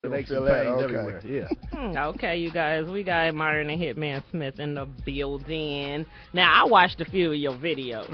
and aches and pains everywhere. Yeah. Okay, you guys, we got Myron and Hitman Smith in the building. Now, I watched a few of your videos.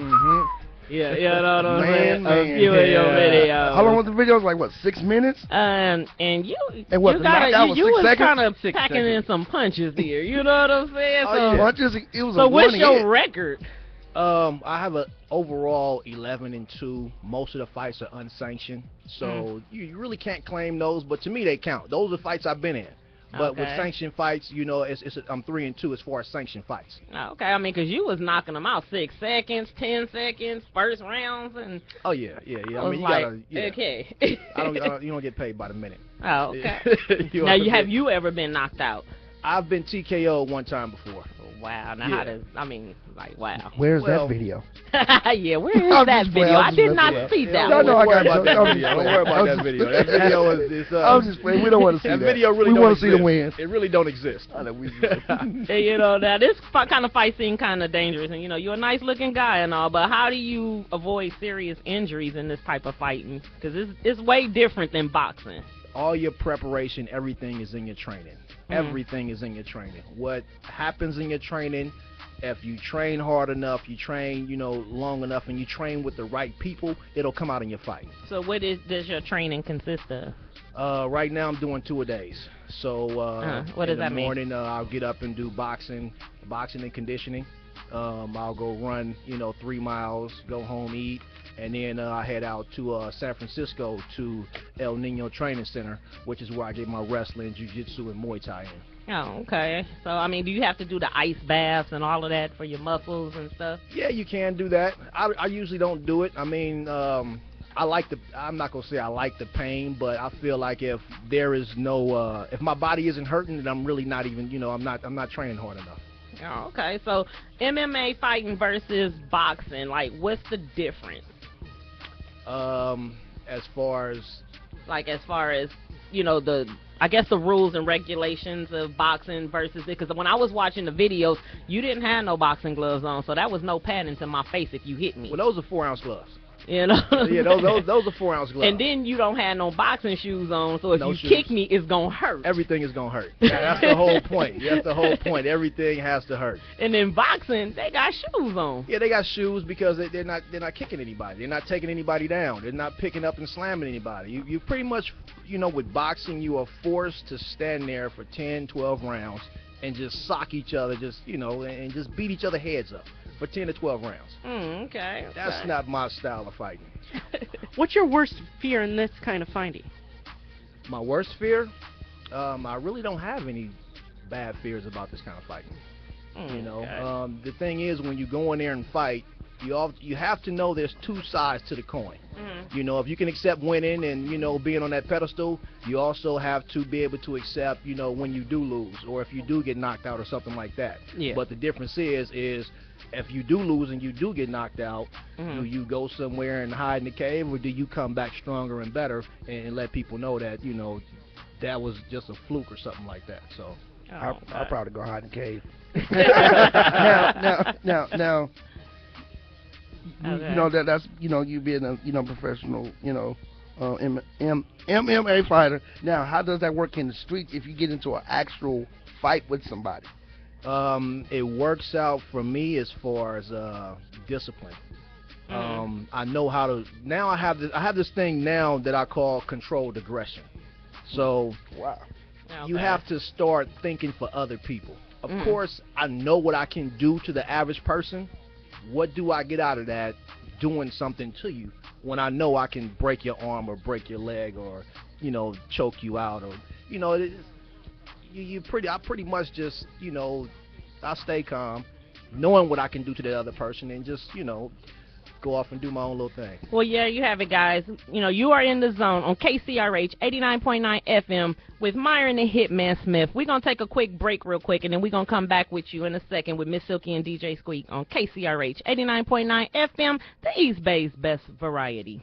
Yeah, you know what I'm saying? A few of your videos. How long was the video? It was like, what, 6 minutes? And you, and what, you was kind of 6 packing seconds. in some punches here. You know what I'm saying? Oh, yeah. Punches, it was so what's your hit. record? I have an overall 11-2. Most of the fights are unsanctioned, so you really can't claim those. But to me, they count. Those are fights I've been in. But with sanctioned fights, you know, I'm 3-2 as far as sanctioned fights. Okay, I mean, because you was knocking them out 6 seconds, 10 seconds, first rounds, and. Oh yeah. I mean, you like, gotta. Yeah. Okay. You don't get paid by the minute. Oh, okay. Have you ever been knocked out? I've been TKO'd one time before. Wow. Now how does, wow. Where's that video? Yeah, where is that video? I did not see that one. No, I got about that video. Don't worry about that video. That video is I was just playing. We don't want to see that. That video really we want to see the wins. It really don't exist. You know, now this kind of fight seems kind of dangerous, and you know, you're a nice looking guy and all, but how do you avoid serious injuries in this type of fighting? Because it's way different than boxing. All your preparation, everything is in your training. Everything is in your training. What happens in your training, if you train hard enough, you train, you know, long enough, and you train with the right people, it'll come out in your fight. So what does your training consist of? Right now I'm doing 2 a days. So what does that mean? In the morning I'll get up and do boxing and conditioning. I'll go run, 3 miles, go home, eat, and then I head out to San Francisco to El Nino Training Center, which is where I get my wrestling, jiu-jitsu, and Muay Thai in. Oh, okay. So, I mean, do you have to do the ice baths and all of that for your muscles and stuff? Yeah, you can do that. I usually don't do it. I mean, I'm not going to say I like the pain, but I feel like if there is no, if my body isn't hurting, then I'm really not even, I'm not training hard enough. Oh, okay. So, MMA fighting versus boxing, like, what's the difference? As far as, I guess the rules and regulations of boxing versus it, because when I was watching the videos, you didn't have no boxing gloves on, so that was no padding to my face if you hit me. Well, those are 4-ounce gloves. You know? Yeah, those are 4-ounce gloves. And then you don't have no boxing shoes on, so if you kick me, it's going to hurt. Everything is going to hurt. That's the whole point. That's the whole point. Everything has to hurt. And in boxing, they got shoes on. Yeah, they got shoes because they're not kicking anybody. They're not taking anybody down. They're not picking up and slamming anybody. You pretty much, with boxing, you are forced to stand there for 10, 12 rounds and just sock each other, and just beat each other heads up for 10 to 12 rounds. Okay. That's not my style of fighting. What's your worst fear in this kind of fighting? My worst fear? I really don't have any bad fears about this kind of fighting. The thing is, when you go in there and fight, you have to know there's 2 sides to the coin. If you can accept winning and, being on that pedestal, you also have to be able to accept, when you do lose or if you do get knocked out or something like that. Yeah. But the difference is if you do lose and you do get knocked out, do you go somewhere and hide in the cave, or do you come back stronger and better and let people know that, that was just a fluke or something like that? So I'll probably go hide in the cave. Now, okay. that's you being a professional MMA fighter. Now, how does that work in the streets if you get into an actual fight with somebody? It works out for me as far as discipline. I know how to. Now I have this thing now that I call controlled aggression. So you have to start thinking for other people. Of course, I know what I can do to the average person. What do I get out of that doing something to you when I know I can break your arm or break your leg or choke you out or I pretty much just I stay calm, knowing what I can do to the other person and just go off and do my own little thing. Well, yeah, you have it, guys. You are in the zone on KCRH 89.9 FM with Myron and Hitman Smith. We're going to take a quick break real quick, and then we're going to come back with you in a second with MzSilky and DJ Squeak on KCRH 89.9 FM, the East Bay's best variety.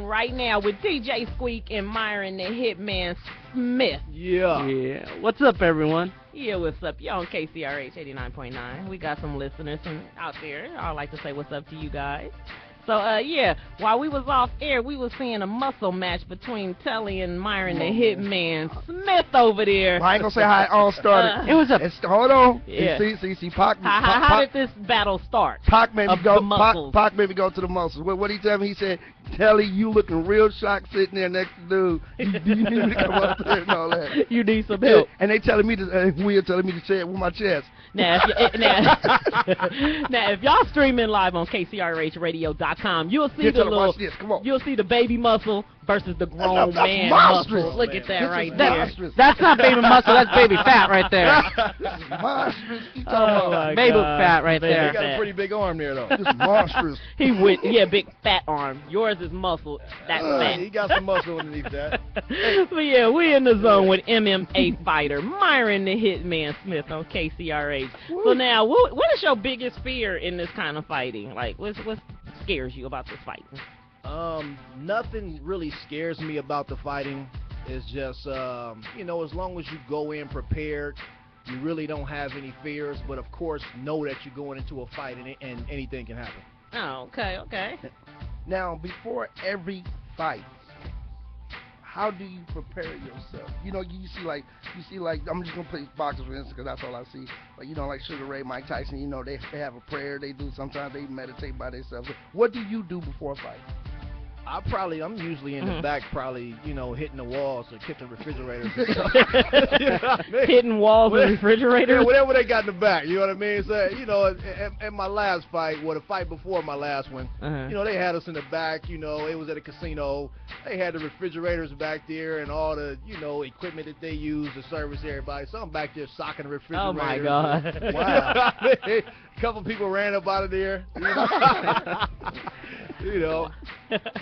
Right now with DJ Squeak and Myron and Hitman Smith. Yeah. Yeah. What's up, everyone? Yeah, what's up? You're on KCRH 89.9. We got some listeners out there. I'd like to say what's up to you guys. So, yeah, while we was off air, we was seeing a muscle match between Telly and Myron, the Hitman Smith over there. Well, I ain't gonna say how it all started. It was a. Hold on. Yeah. See, Pac. How did this battle start? Pac made me Of go. the muscles. Pac made me go to the muscles. What he tell me? He said, "Telly, you looking real shocked sitting there next to dude. You need me to come up there and all that." You need some help. And they telling me to. We're telling me to say it with my chest. Now, if y'all streaming live on KCRHradio.com, you'll see Here, the tell 'em, little, watch this. Come on. you'll see the baby muscle versus the grown That's man monstrous. muscle. Look at that This right is there. monstrous. That's not baby muscle. That's baby fat right there. This is monstrous. You Oh, talking about? my Baby God. fat right Baby there. He got a fat. pretty big arm there, though. This is monstrous. He went, big fat arm. Yours is muscle. That's fat. He got some muscle underneath that. But yeah, we in the zone with MMA fighter Myron the Hitman Smith on KCRH. So now, what is your biggest fear in this kind of fighting? Like, what scares you about this fight? Nothing really scares me about the fighting. It's just, you know, as long as you go in prepared, you really don't have any fears. But of course, know that you're going into a fight and anything can happen. Oh, okay. Now, before every fight, how do you prepare yourself? You know, you see like I'm just gonna play boxers for instance because that's all I see. But you know, like Sugar Ray, Mike Tyson, you know, they have a prayer. They do sometimes they meditate by themselves. What do you do before a fight? I'm usually in the back, probably, you know, hitting the walls or kicking refrigerators. You know what I mean? Hitting walls and refrigerators. Yeah, whatever they got in the back, you know what I mean? So, you know, in my last fight, the fight before my last one, you know, they had us in the back, you know, it was at a casino. They had the refrigerators back there and all the, you know, equipment that they use to service everybody. So I'm back there socking the refrigerators. Oh, my God. Wow. A couple people ran up out of there. You know,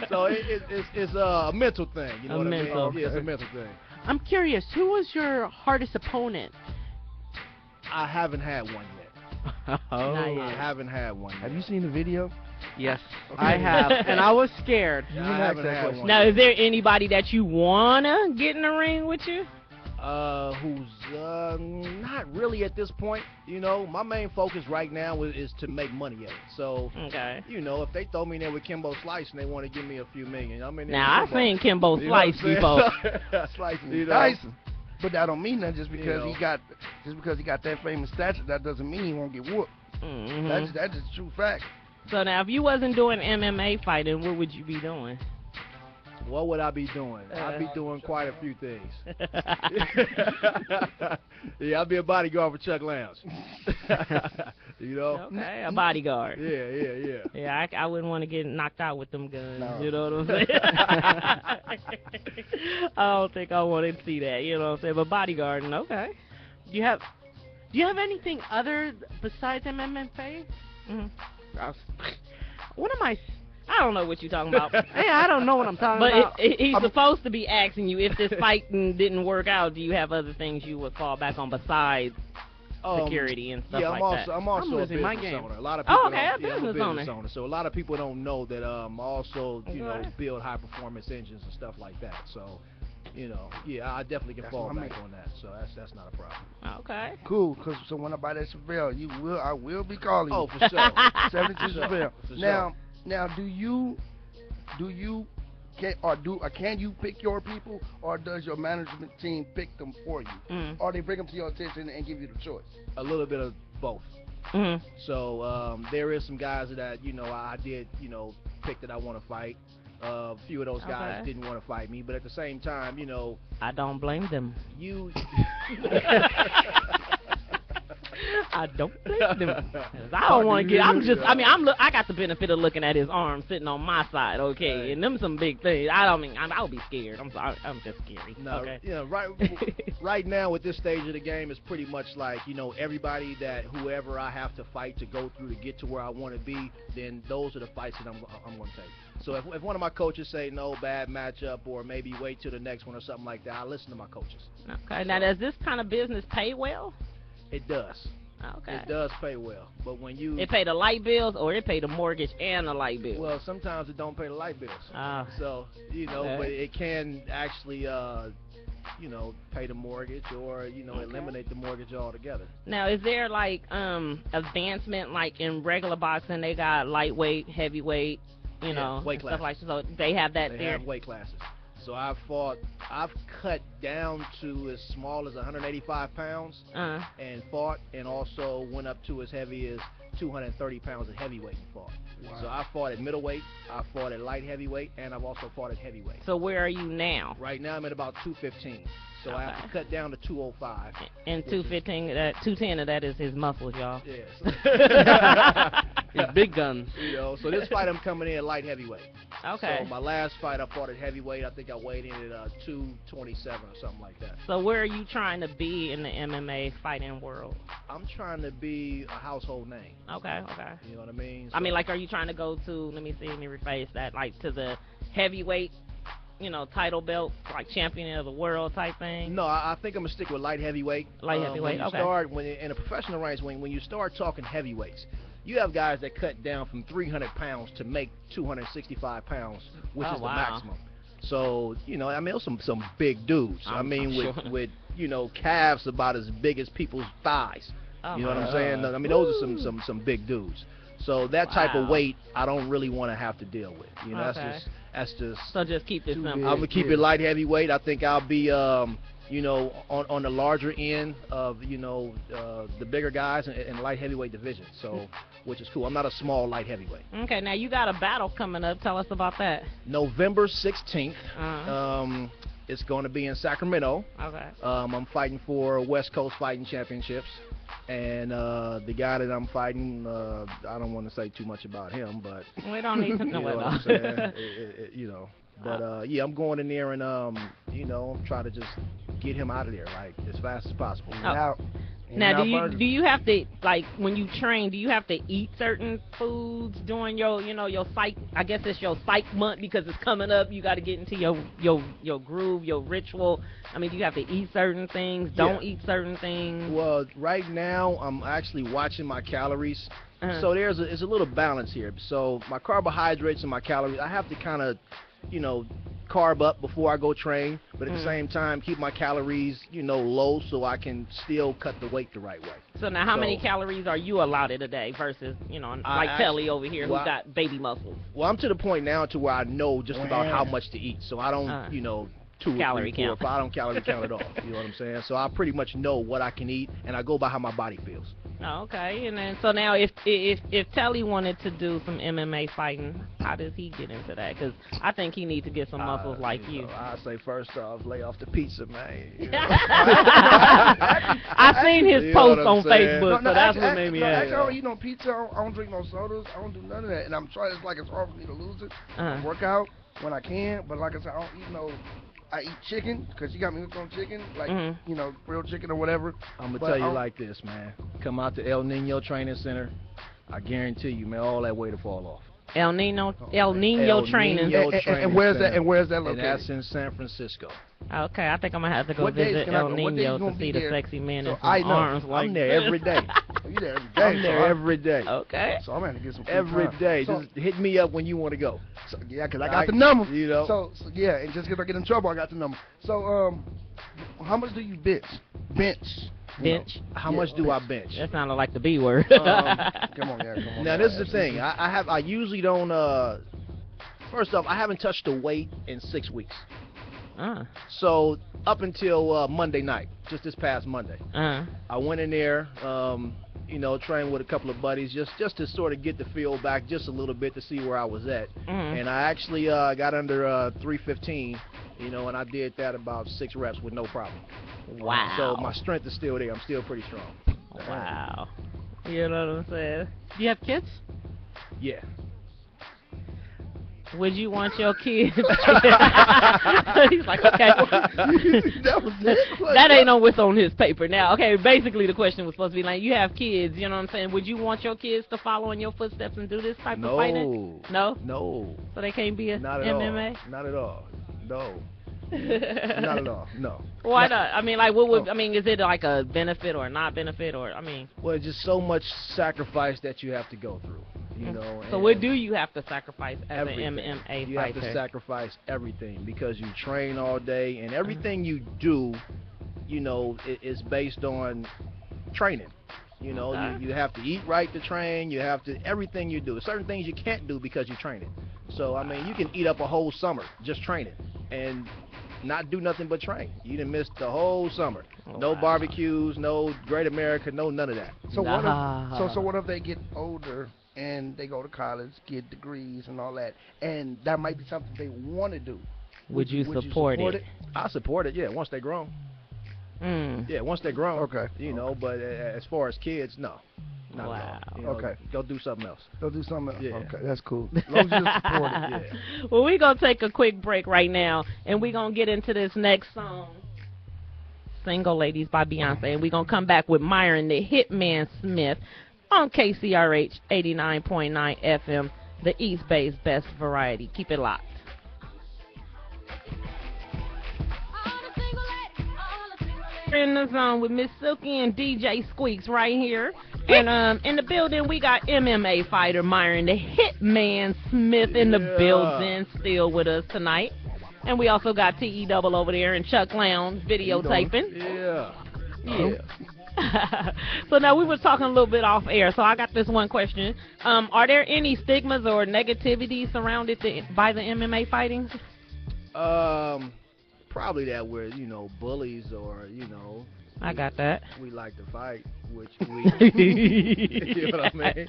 so it's a mental thing. You know what I mean? Yeah, it's a mental thing. I'm curious, who was your hardest opponent? I haven't had one yet. I haven't had one yet. Have you seen the video? Yes, Okay. I have, and I was scared. I haven't had one Now, yet. is there anybody that you wanna get in the ring with you? Who's not really at this point. You know, my main focus right now is to make money at it. So, Okay. you know, if they throw me in there with Kimbo Slice and they want to give me a few million, I'm in there. Now, with I've seen Kimbo You know what I'm Slice saying? before. Slicing You know? Tyson. But that don't mean nothing just because You know. he got that famous stature. That doesn't mean he won't get whooped. Mhm. That's just a true fact. So now, if you wasn't doing MMA fighting, what would you be doing? What would I be doing? I'd be doing quite a few things. Yeah, I'd be a bodyguard for Chuck Lounge. You know? Okay, a bodyguard. Yeah. Yeah, I wouldn't want to get knocked out with them guns. No. You know what I'm saying? I don't think I want to see that. You know what I'm saying? But bodyguarding, okay. Do you have anything other besides MMA? Mhm. What am I? I don't know what you're talking about. Hey, I don't know what I'm talking But about. he's supposed to be asking you if this fighting didn't work out. Do you have other things you would fall back on besides security and stuff yeah, like that? I'm also I'm a losing my business game. owner. A lot of people okay, don't, a I'm a business business owner. So a lot of people don't know that I also, you know, Okay. build high performance engines and stuff like that. So, you know, yeah, I definitely can That's fall what I back mean. on that. So that's not a problem. Okay. Cool, so when I buy that Chevelle, I will be calling you. Oh, for sure. 72 Chevelle. For sure. Now, can you pick your people, or does your management team pick them for you, or they bring them to your attention and give you the choice? A little bit of both. Mm-hmm. So there is some guys that, you know, I did, you know, pick that I want to fight. A few of those guys Okay. didn't want to fight me, but at the same time, you know, I don't blame them. you. I don't blame them. 'Cause I don't want to get. I got the benefit of looking at his arm sitting on my side. Okay, Right. and them some big things. I'll be scared. I'm sorry. I'm just scary. No, Okay. you know, right now at this stage of the game, it's pretty much like, you know, everybody whoever I have to fight to go through to get to where I want to be, then those are the fights that I'm going to take. So if one of my coaches say no, bad matchup, or maybe wait till the next one or something like that, I listen to my coaches. Okay. Now, does this kind of business pay well? It does. Okay. It does pay well, but when you It pay the light bills, or it pay the mortgage and the light bill? well, sometimes it don't pay the light bills. Ah. So, you know, Okay. but it can actually you know, pay the mortgage or, you know, eliminate the mortgage altogether. Now, is there like advancement like in regular boxing? They got lightweight, heavyweight, you know, weight stuff classes. like so. They have that They there. have weight classes. So I've cut down to as small as 185 pounds and fought, and also went up to as heavy as 230 pounds at heavyweight and fought. Wow. So I fought at middleweight, I fought at light heavyweight, and I've also fought at heavyweight. So where are you now? Right now I'm at about 215. So I have to cut down to 205. And 215, 210 of that is his muscles, y'all. Yes. His big guns. You know, so this fight I'm coming in at light heavyweight. Okay. So my last fight I fought at heavyweight. I think I weighed in at 227 or something like that. So where are you trying to be in the MMA fighting world? I'm trying to be a household name. Okay. You know what I mean? I mean, like, are you trying to go to, let me rephrase that, like to the heavyweight, you know, title belt, like champion of the world type thing? No, I think I'm gonna stick with light heavyweight. Light heavyweight, When in a professional range, when you start talking heavyweights, you have guys that cut down from 300 pounds to make 265 pounds, which is the maximum. So, you know, I mean, those some big dudes. With you know, calves about as big as people's thighs. You know what I'm saying? I mean, those are some big dudes. So that type of weight, I don't really want to have to deal with. You know, that's just. So just keep it simple. I'm gonna keep it light heavyweight. I think I'll be, you know, on the larger end of, you know, the bigger guys in light heavyweight division. So, which is cool. I'm not a small light heavyweight. Okay, now you got a battle coming up. Tell us about that. November 16th. It's going to be in Sacramento. Okay. I'm fighting for West Coast Fighting Championships. And the guy that I'm fighting, I don't want to say too much about him, but we don't need to know you know what I'm saying. You know, but yeah, I'm going in there and you know, try to just get him out of there like as fast as possible. Now, do you have to, like, when you train, do you have to eat certain foods during your, you know, your psych? I guess it's your psych month because it's coming up. You got to get into your groove, your ritual. I mean, do you have to eat certain things? Don't eat certain things? Well, right now I'm actually watching my calories. So there's a little balance here. So my carbohydrates and my calories, I have to kind of, you know, carb up before I go train, but at the same time keep my calories, you know, low so I can still cut the weight the right way. So now how many calories are you allowed in a day versus, you know, like Telly over here who's got baby muscles? Well, I'm to the point now to where I know just about how much to eat, so I don't, you know, 2 calorie or 3, 4, count. 5, I don't calorie count at all. You know what I'm saying? So I pretty much know what I can eat, and I go by how my body feels. Oh, okay. And then so now if Telly wanted to do some MMA fighting, how does he get into that? Because I think he needs to get some muscles like you. I say first off, lay off the pizza, man. You know? I seen his post on Facebook, so that's what made me ask. Actually, I don't eat no pizza. I don't drink no sodas. I don't do none of that. And I'm trying. It's like it's hard for me to lose it. I work out when I can, but like I said, I don't eat no. I eat chicken because you got me hooked on chicken, like you know, grilled chicken or whatever. I'm gonna tell you like this, man. Come out to El Nino Training Center. I guarantee you, man, all that weight will fall off. El Nino Training. And where's that? And where's that located? And that's in San Francisco. Okay, I think I'm gonna have to go visit El Nino to see the sexy man in arms. I'm there every day. You there every day? I'm there every day. Okay. So I'm gonna get some every day. So, just hit me up when you want to go. So, yeah, because I got the number. You know. So yeah, and just because I get in trouble, I got the number. So how much do you bench? Bench. How much do I bench? That sounded like the B word. Come on. Now this is the thing. I usually don't. First off, I haven't touched the weight in 6 weeks. So up until Monday night, just this past Monday, I went in there. You know, trained with a couple of buddies just to sort of get the feel back just a little bit to see where I was at. And I actually got under 315, you know, and I did that about 6 reps with no problem. Wow. So my strength is still there. I'm still pretty strong. Wow. You know what I'm saying? Do you have kids? Yeah. Would you want your kids? He's like, okay. That ain't on what's on his paper. Now, okay, basically the question was supposed to be like, you have kids, you know what I'm saying? Would you want your kids to follow in your footsteps and do this type of fighting? No. No? So they can't be a MMA? Not at all. No. Not at all. No. Why not? I mean, like, what would? I mean, is it like a benefit or not benefit, or I mean? Well, it's just so much sacrifice that you have to go through. You know. So what do you have to sacrifice as everything. an MMA you fighter? have to sacrifice everything because you train all day, and everything you do, you know, is based on training. You know, you have to eat right to train. You have to, everything you do. Certain things you can't do because you're training. So, I mean, you can eat up a whole summer just training and not do nothing but train. You done missed the whole summer. No barbecues, no Great America, no none of that. So what if they get older and they go to college, get degrees and all that, and that might be something they want to do? Would you support it? I support it, yeah, once they're grown. Yeah, once they're grown. Okay. You know, but as far as kids, no. Not wow. at all. You know, okay. Go do something else. Go do something else. Yeah. Okay, that's cool. As long as you support it. Yeah. Well, we're going to take a quick break right now, and we're going to get into this next song, Single Ladies by Beyonce, and we're going to come back with Myron, the Hitman Smith, on KCRH 89.9 FM, the East Bay's best variety. Keep it locked. We're in the zone with MzSilky and DJ Squeaks right here. And in the building, we got MMA fighter Myron, the Hitman Smith, in the building, still with us tonight. And we also got TE Double over there and Chuck Lounge videotaping. Yeah. So now we were talking a little bit off air, so I got this one question. Are there any stigmas or negativity surrounded by the MMA fighting? Probably that we're, you know, bullies or, you know. I got that. We like to fight, which we, you know what I mean?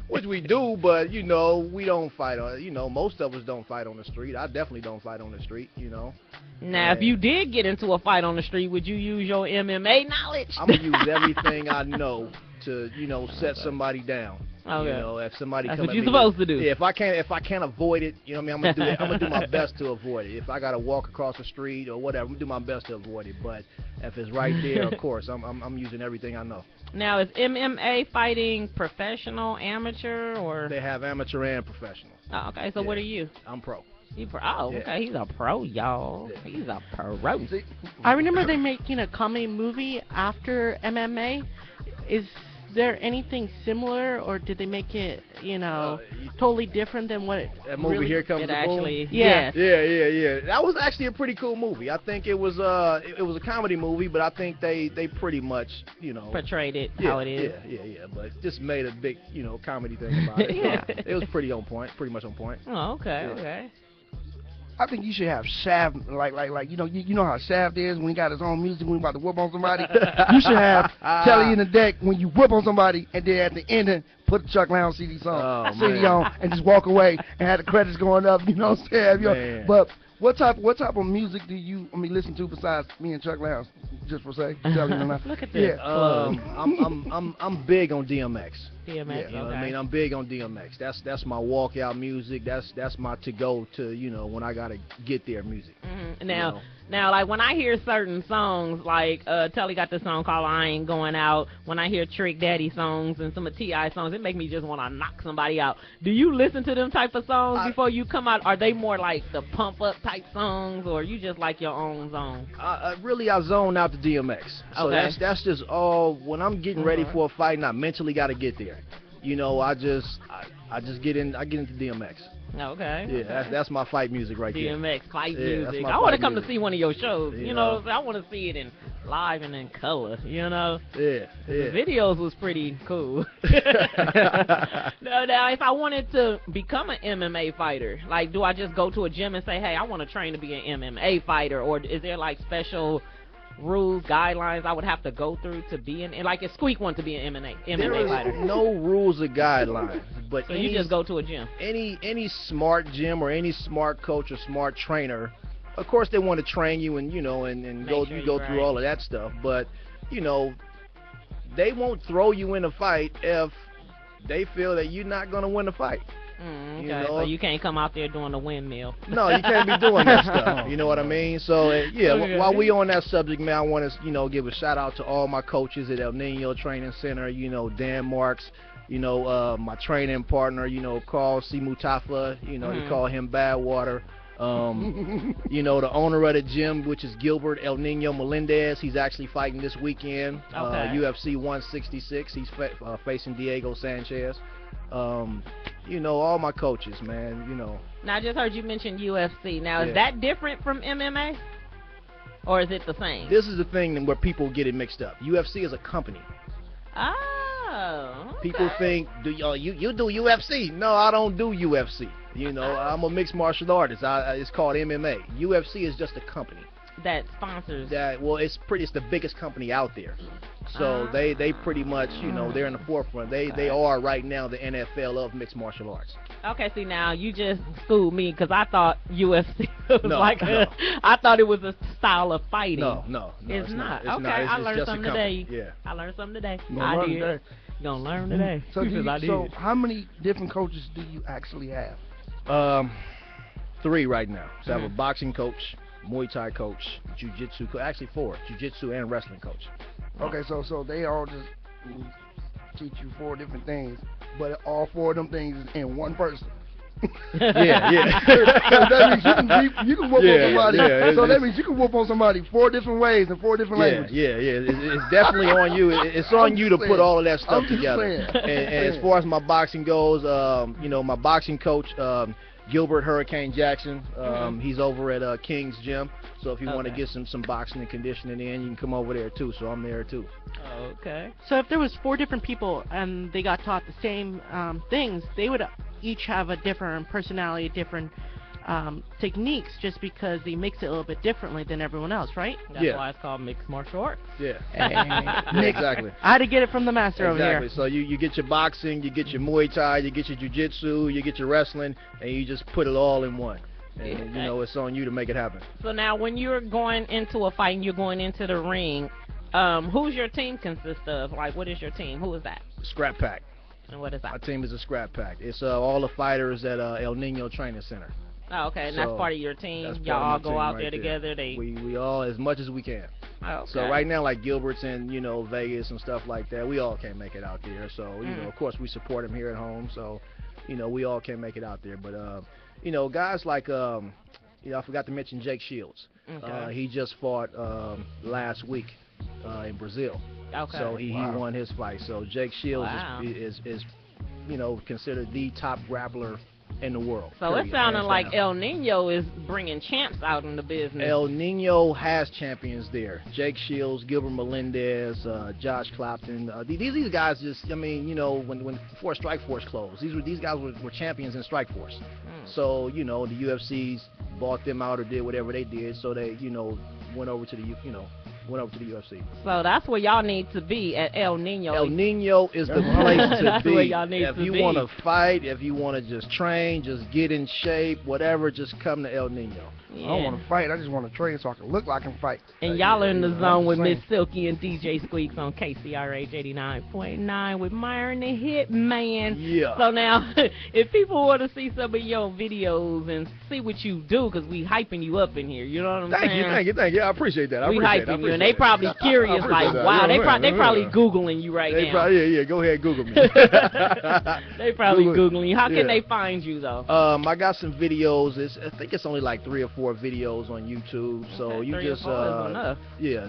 Which we do, but, you know, we don't fight on, you know, most of us don't fight on the street. I definitely don't fight on the street, you know. Now, if you did get into a fight on the street, would you use your MMA knowledge? I'm going to use everything I know to, you know, set somebody down. Okay. You know, if somebody That's come what at you're me, supposed to do. Yeah, if I can't avoid it, you know what I mean, I'm gonna do my best to avoid it. If I gotta walk across the street or whatever, I'm gonna do my best to avoid it. But if it's right there, of course, I'm using everything I know. Now, is MMA fighting professional, amateur, or? They have amateur and professional. Oh, okay, so what are you? I'm pro. You pro? Oh, okay, he's a pro, y'all. Yeah. He's a pro. I remember they making a comedy movie after MMA. Is there anything similar, or did they make it, you know, totally different than what that movie really, Here Comes it the actually, Boom? yeah. Yeah. That was actually a pretty cool movie. I think it was a comedy movie, but I think they pretty much, you know, portrayed it how it is. Yeah. But just made a big, you know, comedy thing about it. Yeah. It was pretty on point, pretty much on point. Oh, okay. I think you should have Shaft, like you know how Shaft is when he got his own music when he about to whoop on somebody. You should have Telly in the deck when you whoop on somebody, and then at the ending put the Chuck Lounge CD on, and just walk away and have the credits going up. You know what I'm saying? You know, but what type of music do you listen to besides me and Chuck Lounge? Just for say, Look at this. Yeah. I'm big on DMX. DMX, You know what I mean? I'm big on DMX. That's my walkout music. That's my to go to, you know, when I gotta get there music. Mm-hmm. Now, like when I hear certain songs, like Telly got this song called "I Ain't Going Out." When I hear Trick Daddy songs and some of T.I. songs, it make me just want to knock somebody out. Do you listen to them type of songs before you come out? Are they more like the pump up type songs, or you just like your own zone? Really, I zone out to DMX. So that's just all. When I'm getting ready for a fight, and I mentally got to get there. You know, I just get into DMX. Okay. Yeah, that's my fight music right there. DMX fight music. I want to come to see one of your shows. You know, I want to see it in live and in color. You know. Yeah. The videos was pretty cool. Now, if I wanted to become an MMA fighter, like, do I just go to a gym and say, hey, I want to train to be an MMA fighter, or is there like special rules, guidelines I would have to go through to be in, like if Squeak wanted to be an MMA fighter? No rules or guidelines, but so you just go to a gym. Any smart gym or any smart coach or smart trainer, of course they want to train you and, you know, and go through all of that stuff, but, you know, they won't throw you in a fight if they feel that you're not going to win the fight. Okay, you know? So you can't come out there doing the windmill. No, you can't be doing that stuff. You know what I mean? So, while we on that subject, man, I want to, you know, give a shout out to all my coaches at El Nino Training Center, you know, Dan Marks, you know, my training partner, you know, Carl C. Mutafa, you know, they call him Badwater. You know, the owner of the gym, which is Gilbert El Nino Melendez, he's actually fighting this weekend, UFC 166. He's facing Diego Sanchez. You know, all my coaches, man. You know. Now I just heard you mention UFC. Now Yeah. is that different from MMA, or is it the same? This is the thing where people get it mixed up. UFC is a company. Oh. Okay. People think, you do UFC? No, I don't do UFC. You know, I'm a mixed martial artist. It's called MMA. UFC is just a company. That sponsors. It's the biggest company out there. So they pretty much, you know, they're in the forefront. They are right now the NFL of mixed martial arts. Okay, see now you just schooled me because I thought UFC was No. I thought it was a style of fighting. No, it's not. It's Okay, not. I It's learned just a something company. today. Yeah. I learned something today. You gonna learn today. You gonna learn today? So, because how many different coaches do you actually have? 3 right now. So I have a boxing coach, Muay Thai coach, jiu-jitsu coach, actually 4, jiu-jitsu and wrestling coach. Okay, so they all just teach you 4 different things, but all 4 of them things is in one person. Yeah. So that means you can whoop on somebody. Yeah, So that means you can whoop on somebody 4 different ways in 4 different languages. Yeah. It's definitely on you. It's on you to put all of that stuff together. And as far as my boxing goes, you know, my boxing coach, Gilbert Hurricane Jackson, he's over at King's Gym. So if you want to get some boxing and conditioning in, you can come over there too. So I'm there too. Okay. So if there was 4 different people and they got taught the same things, they would each have a different personality, different techniques, just because they mix it a little bit differently than everyone else, right? That's why it's called mixed martial arts. Yeah. Yeah, exactly. I had to get it from the master over here. So you get your boxing, you get your Muay Thai, you get your jiu-jitsu, you get your wrestling, and you just put it all in one. And you know, it's on you to make it happen. So now when you're going into a fight and you're going into the ring, who's your team consist of? Like, what is your team? Who is that? Scrap Pack. And what is that? My team is a Scrap Pack. It's all the fighters at El Nino Training Center. Oh, okay, and that's part of your team. Y'all Y'all all go out there together. We all, as much as we can. Okay. So right now, like Gilbert's in, you know, Vegas and stuff like that, we all can't make it out there. So, you know, of course, we support them here at home. So, you know, we all can't make it out there. But, you know, guys like, you know, I forgot to mention Jake Shields. Okay. He just fought last week in Brazil. Okay. So he won his fight. So Jake Shields is, you know, considered the top grappler in the world. So it sounded like El Nino is bringing champs out in the business. El Nino has champions there. Jake Shields, Gilbert Melendez, Josh Clapton. These guys just, I mean, you know, before Strikeforce closed, these guys were champions in Strikeforce. So, you know, the UFC's bought them out or did whatever they did, so they, you know, went over to the UFC. So that's where y'all need to be, at El Nino. El Nino is the place to That's be. where y'all need if to you be. want to fight, if you want to just train, just get in shape, whatever, just come to El Nino. I don't want to fight. I just want to train so I can look like I can fight. And y'all are in the zone with MzSilky and DJ Squeaks on KCRH 89.9 with Myron the HitMan. Yeah. So now, if people want to see some of your videos and see what you do, because we hyping you up in here, you know what I'm saying? Thank you. I appreciate that. We hyping you, and they probably curious, like, wow, they probably Googling you right now. Yeah, go ahead, Google me. They probably Googling you. How can they find you, though? I got some videos. I think it's only like 3 or 4 videos on YouTube. So you just,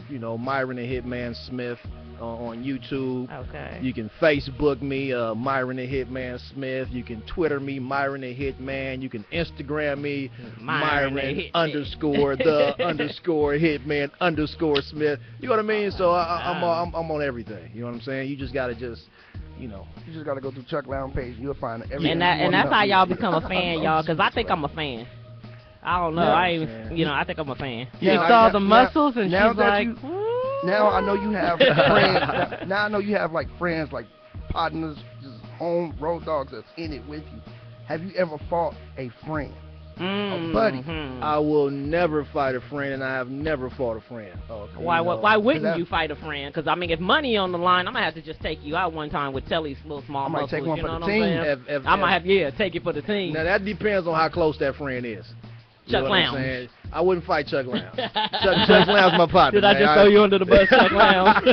you know, Myron the Hitman Smith on YouTube. Okay. You can Facebook me, Myron the Hitman Smith. You can Twitter me, Myron the Hitman. You can Instagram me, Myron underscore the underscore Hitman underscore Smith. You know what I mean? So I'm on everything. You know what I'm saying? You just gotta you know. You just gotta go to Chuck Lounge page. You'll find everything. And that's how y'all become a fan, y'all. Because I think I'm a fan. I don't know. I think I'm a fan. You saw the muscles, and she's like, now I know you have friends. Now I know you have like friends, like partners, just home road dogs that's in it with you. Have you ever fought a friend, a buddy? I will never fight a friend, and I have never fought a friend. Why wouldn't you fight a friend? Because I mean, if money on the line, I'm gonna have to just take you out one time with Telly's little small muscles. I might take one you for know the what I'm saying? I might have take it for the team. Now that depends on how close that friend is. Chuck Lounge. I wouldn't fight Chuck Lounge. Chuck Lounge my partner. Did I just throw you under the bus, Chuck Lounge?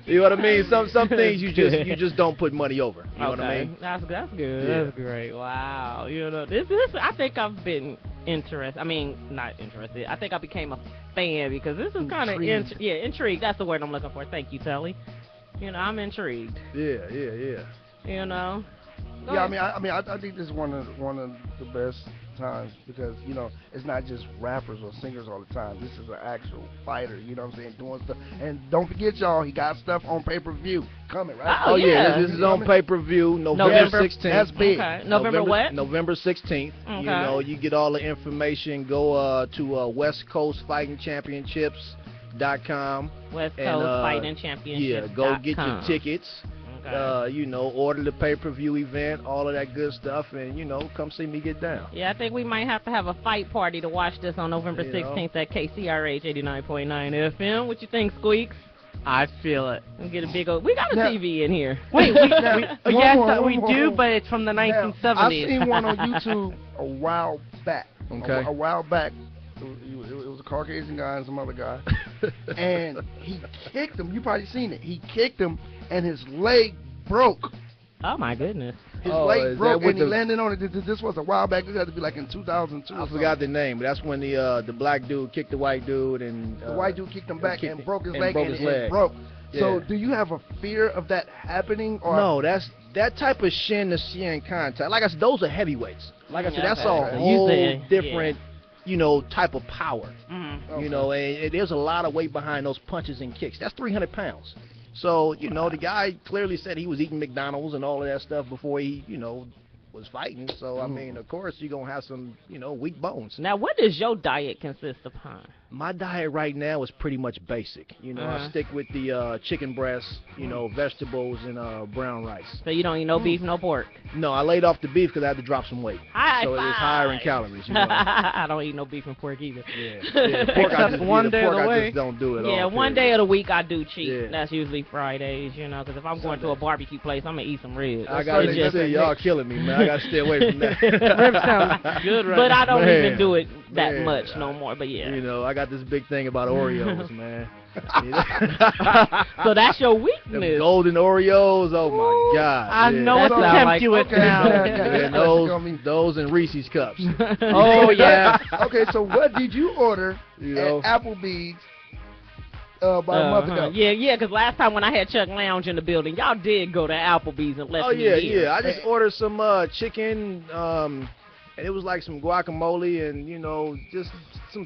You know what I mean? Some things you just don't put money over. You know what I mean? That's good. Yeah. That's great. Wow. You know, this I think I've been interested. I mean, not interested. I think I became a fan because this is kind of intrigued. That's the word I'm looking for. Thank you, Telly. You know, I'm intrigued. Yeah. You know. Go Yeah, ahead. I think this is one of the best times because it's not just rappers or singers all the time. This is an actual fighter. You know what I'm saying? Doing stuff. And don't forget, y'all, he got stuff on pay-per-view coming, right? Oh, yeah. This is on pay-per-view November 16th. That's big. Okay. November what? November 16th. Okay. You know, you get all the information. Go to West Coast Fighting Championships.com. West Coast and, Fighting Championships. Yeah, go get your tickets. Okay. Order the pay-per-view event, all of that good stuff, and come see me get down. Yeah, I think we might have to have a fight party to watch this on November 16th at KCRH 89.9 FM. What you think, Squeaks? I feel it. We get a big old. We got a Now- TV in here. Wait, yes, we one do, more. but it's from the Now, 1970s. I seen one on YouTube a while back. Okay. A while back. It was a Caucasian guy and some other guy. And he kicked him. You probably seen it. He kicked him, and his leg broke. Oh my goodness. His Oh, leg is broke, that with and he the- landed on it. This was a while back. This had to be like in 2002. I forgot the name, but that's when the black dude kicked the white dude, and The white dude kicked him back kicked and him- broke his and leg, broke and his it leg. broke. So, Yeah. do you have a fear of that happening? Or No, that's that type of shin to shin contact. Like I said, those are heavyweights. Like I said, Yeah, that's okay. a whole Usually, different, type of power. Mm-hmm. Okay. And there's a lot of weight behind those punches and kicks. That's 300 pounds. So, the guy clearly said he was eating McDonald's and all of that stuff before he, was fighting. So, I mean, of course, you're going to have some, weak bones. Now, what does your diet consist upon? My diet right now is pretty much basic. I stick with the chicken breasts, vegetables, and brown rice. So you don't eat no beef, no pork. No, I laid off the beef because I had to drop some weight. High so five. it's higher in calories. I don't eat no beef and pork either. Yeah. Pork, Except one day of the I week. just don't do it. Yeah, all one period. day of the week I do cheat. Yeah. That's usually Fridays, because if I'm going to a barbecue place, I'm going to eat some ribs. I gotta It's just- say, y'all killing me, man. I gotta stay away from that. Ribs sound good right But I don't Man. even do it that Man. much no more. But yeah. I got this big thing about Oreos, man. So that's your Them weakness. golden Oreos, oh my God. I yeah. know That what to sound tempt like- you with Okay, now. yeah. those and Reese's cups. Oh, yeah. Okay, so what did you order You at know? Applebee's about a month ago? Yeah, because last time when I had Chuck Lounge in the building, y'all did go to Applebee's and let Oh me yeah, hear. yeah. I just ordered some chicken, and it was like some guacamole and just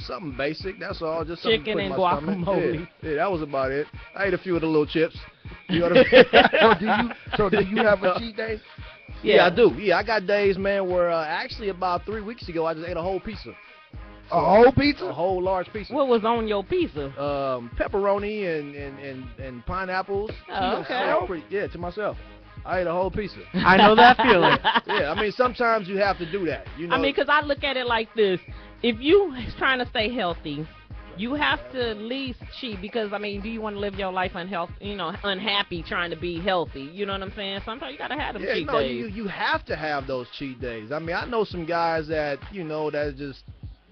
something basic. That's all. Just something to Chicken put in and my stomach. guacamole. Yeah, that was about it. I ate a few of the little chips. You know what I mean? So do you have a cheat day? Yeah, I do. Yeah, I got days, man, where actually about 3 weeks ago I just ate a whole pizza, A whole pizza? a whole large pizza. What was on your pizza? Pepperoni and pineapples. Oh, okay. To myself. I ate a whole pizza. I know that feeling. Yeah, I mean sometimes you have to do that. I mean, because I look at it like this. If you trying to stay healthy, you have to at least cheat because, I mean, do you want to live your life unhappy trying to be healthy? You know what I'm saying? Sometimes you got to have them cheat days. you have to have those cheat days. I mean, I know some guys that, that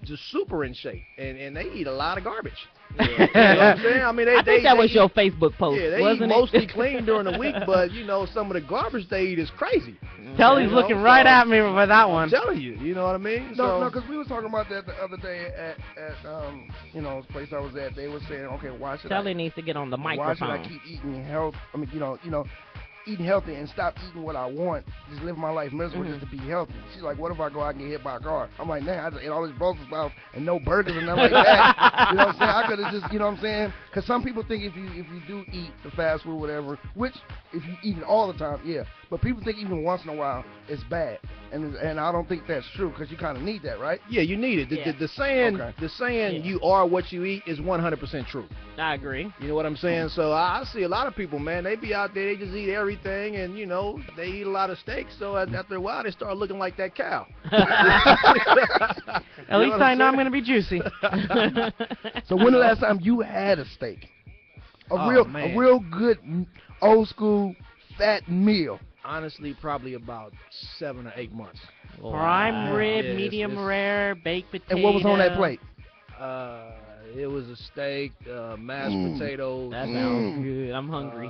just super in shape, and they eat a lot of garbage. You know what I'm saying? I mean, I think that was eat- your Facebook post, Yeah, they wasn't eat it? mostly clean during the week, but, some of the garbage they eat is crazy. Telly's You know, looking right so- at me with that I'm one. telling you, you know what I mean? No, because we was talking about that the other day at the place I was at. They were saying, okay, why should Telly needs to get on the why should I microphone. keep eating health? I mean, eating healthy and stop eating what I want, just live my life miserable just to be healthy. She's like, what if I go out and get hit by a car? I'm like, nah, I just ate all this Brussels sprouts and no burgers and nothing like that. You know what I'm saying? I could have just, you know what I'm saying? Because some people think if you do eat the fast food, whatever, which if you eat it all the time, yeah, but people think even once in a while it's bad, and I don't think that's true because you kind of need that, right? Yeah, you need it. Yeah. The saying, Okay. Yeah. you are what you eat is 100% true. I agree. You know what I'm saying? So I see a lot of people, man, they be out there, they just eat everything, and, they eat a lot of steak, so after a while they start looking like that cow. At least I know I'm going to be juicy. So when the last time you had a steak, Oh, man. a real good old school fat meal? Honestly, probably about 7 or 8 months. Prime rib, Yeah, medium it's- rare, baked potato. And what was on that plate? It was a steak, mashed potatoes. That sounds good. I'm hungry.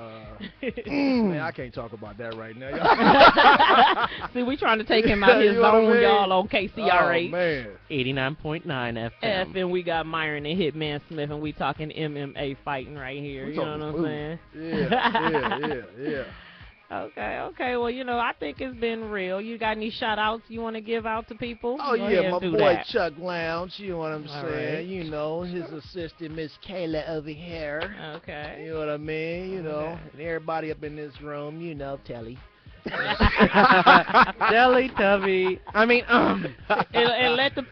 Man, I can't talk about that right now. See, we trying to take him out his You know what I zone, mean? y'all, on Oh, KCRH. man. 89.9 FM. And we got Myron and Hitman Smith, and we talking MMA fighting right here. We You know talking what I'm food. saying? Yeah. Okay. Well, I think it's been real. You got any shout-outs you want to give out to people? Oh, Go ahead yeah, my and do boy that. Chuck Lounge, you know what I'm All saying? right. His assistant, Miss Kayla over here. Okay. You know what I mean? Okay. And everybody up in this room, Telly. Teletubby. I mean, and let the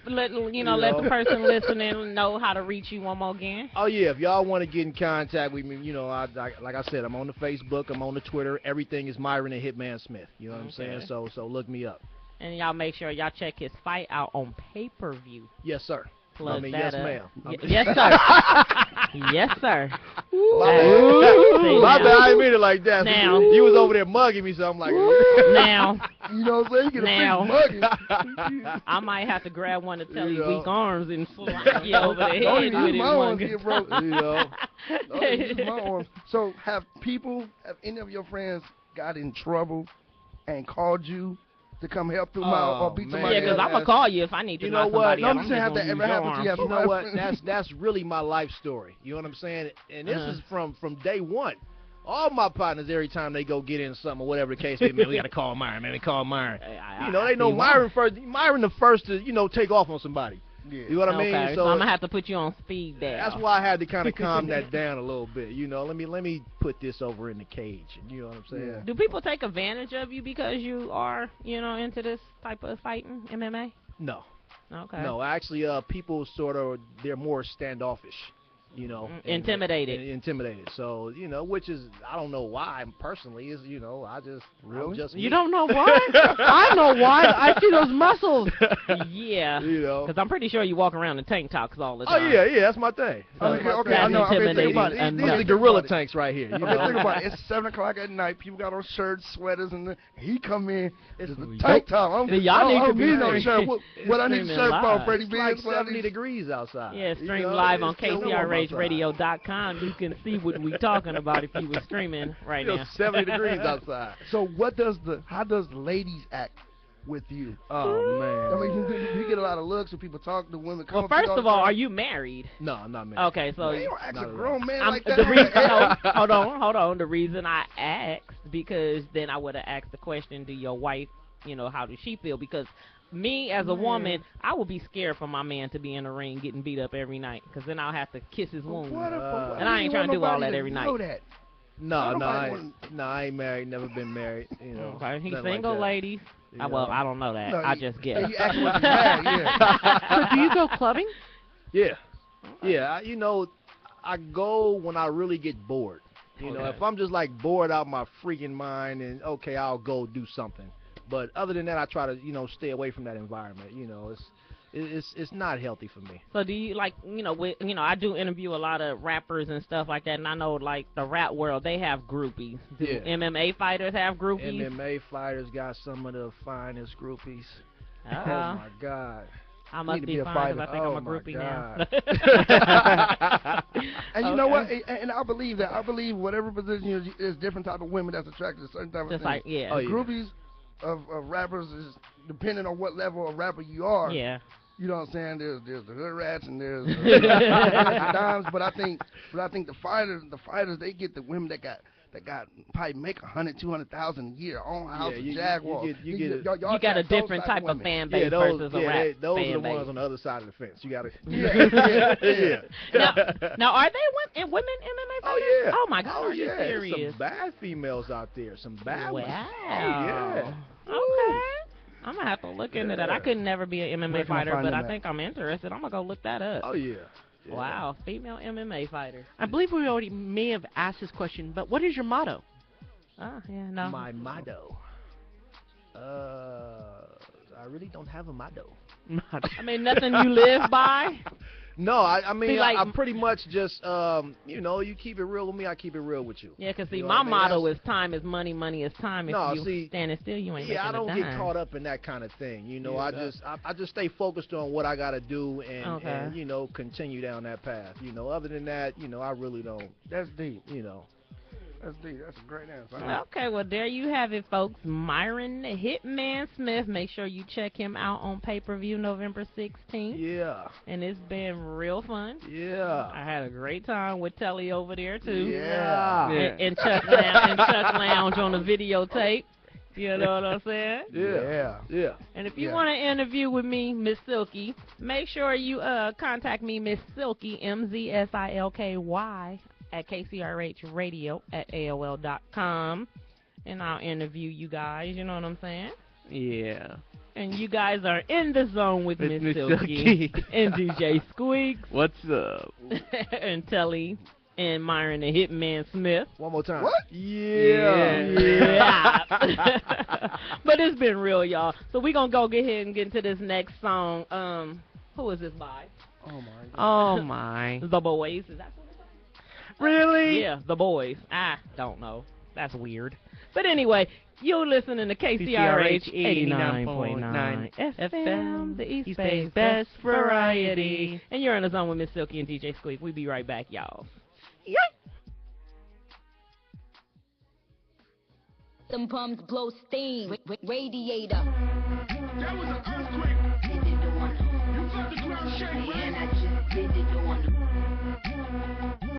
person listening know how to reach you one more again. Oh, yeah, if y'all want to get in contact with me, like I said, I'm on the Facebook, I'm on the Twitter. Everything is Myron and Hitman Smith. You know what I'm saying? So look me up. And y'all make sure y'all check his fight out on pay-per-view. Yes, sir. Plug that yes, up. ma'am. Yes, sir. Yes, sir. My bad. I didn't mean it like that. Now. You was over there mugging me, so I'm like. Now. You know what I'm saying? You get a big mugging. I might have to grab one of Telly's You know. weak arms and slap you over the head Don't with even use it my one arms good here, bro. time. Don't even use my arms. So have any of your friends got in trouble and called you to come help them out or beat man. somebody Yeah, because else? I'm going to call you if I need to You know knock what? somebody No, out. I'm just saying, have that gonna ever use your happened to you? arm. You know what? That's really my life story. You know what I'm saying? And this is from day one. All my partners, every time they go get in something or whatever the case may be, man, we got to call Myron, man. We call Myron. They know Myron first. Myron the first to, take off on somebody. Yeah. You know what I mean? Okay, so I'm going to have to put you on speed there. That's why I had to kind of calm that down a little bit. Let me put this over in the cage. You know what I'm saying? Yeah. Do people take advantage of you because you are, into this type of fighting, MMA? No. Okay. No, actually, people they're more standoffish. Intimidated. Intimidated. So, which is, I don't know why personally, is, I just, Really? I'm just you don't know why? I know why. I see those muscles. Yeah. You Because I'm pretty sure you walk around in tank tops all the Oh, time. yeah, that's my thing. Okay, I know. Okay, think about it. These are the gorilla tanks right here. Okay, think about it. It's 7 o'clock at night. People got on shirts, sweaters, and he come in. It's a tank top. Y'all need to be no shirt. What I need a shirt for, Freddie It's like Benz? 70 degrees outside. Yeah, stream live on it's still warm outside. KCRHradio.com. You can see what we're talking about if you were streaming right now. 70 degrees outside. So how does ladies act with you? Oh, man. I mean, you get a lot of looks when people talk to women. Well, first of all, are you married? No, I'm not married. Okay, so You don't ask a Not grown man I'm, like that. the reason, hold on. The reason I asked, because then I would have asked the question, do your wife, how does she feel? Because me as a woman, I would be scared for my man to be in the ring getting beat up every night, because then I'll have to kiss his wound. And I ain't trying to do all that every night. No, I ain't married. Never been married. Okay, he's nothing single, like that. ladies. Well, I don't know that. No, I just guess. You act like you're mad, yeah. So do you go clubbing? Yeah. Yeah, I go when I really get bored. If I'm just like bored out my freaking mind, and okay, I'll go do something. But other than that, I try to, stay away from that environment. It's not healthy for me. So do you like, I do interview a lot of rappers and stuff like that, and I know like the rap world, they have groupies. Do MMA fighters have groupies? MMA fighters got some of the finest groupies. Oh my God. I must be a fine fighter. because I think I'm a groupie now. And you know what? And I believe that. I believe whatever position there's different type of women that's attracted to certain type of Just things. like, yeah. Oh, yeah. Groupies of rappers is depending on what level of rapper you are. Yeah. You know what I'm saying? There's the hood rats and there's the dimes, but I think the fighters they get the women that got probably make 100,000-200,000 a year, own house, Jaguars. You got a different type of fan base versus a rap those fan are the base. ones on the other side of the fence. You got to. Yeah. Now, are they women MMA fighters? Oh yeah. Oh my God, Oh are you yeah. serious? Some bad females out there. Some bad ones. Wow. Oh yeah. Okay. I'm gonna have to look into that. I could never be an MMA Where can I fighter, find but them I at? think I'm interested. I'm gonna go look that up. Oh yeah. Yeah. Wow, female MMA fighter. I believe we already may have asked this question, but what is your motto? Oh yeah, no. My motto. I really don't have a motto. I mean, nothing you live by. No, I mean, See, like- I pretty much just, you keep it real with me, I keep it real with you. Yeah, 'cause see, You know my what I mean? motto That's- is time is money, money is time. If No, you see, standing still, you ain't Yeah, I making don't a get dime. caught up in that kind of thing. Yeah, I just stay focused on what I got to do and, Okay. and, continue down that path. Other than that, I really don't, That's deep. That's deep. That's a great answer. Okay, well, there you have it, folks. Myron the Hitman Smith. Make sure you check him out on pay-per-view November 16th. Yeah. And it's been real fun. Yeah. I had a great time with Telly over there, too. Yeah. And Chuck Lounge on the videotape. You know what I'm saying? Yeah. Yeah. And if you want an interview with me, MzSilky, make sure you contact me, MzSilky, MzSilky, at KCRHradio@AOL.com. And I'll interview you guys, you know what I'm saying? Yeah. And you guys are in the zone with MzSilky and DJ Squeaks. What's up? And Telly and Myron the Hitman Smith. One more time. What? Yeah. But it's been real, y'all. So we're going to go ahead and get into this next song. Who is this by? Oh, my God. Oh, my. The Boys. Is that what it's called? Really? Yeah, The Boys. I don't know. That's weird. But anyway, you're listening to KCRH 89.9 FM, the East Bay's best variety. And you're in the zone with MzSilky and DJ Squeak. We'll be right back, y'all. Them pumps blow steam, radiator. That was an earthquake. You felt the ground shake, right? And I just did it on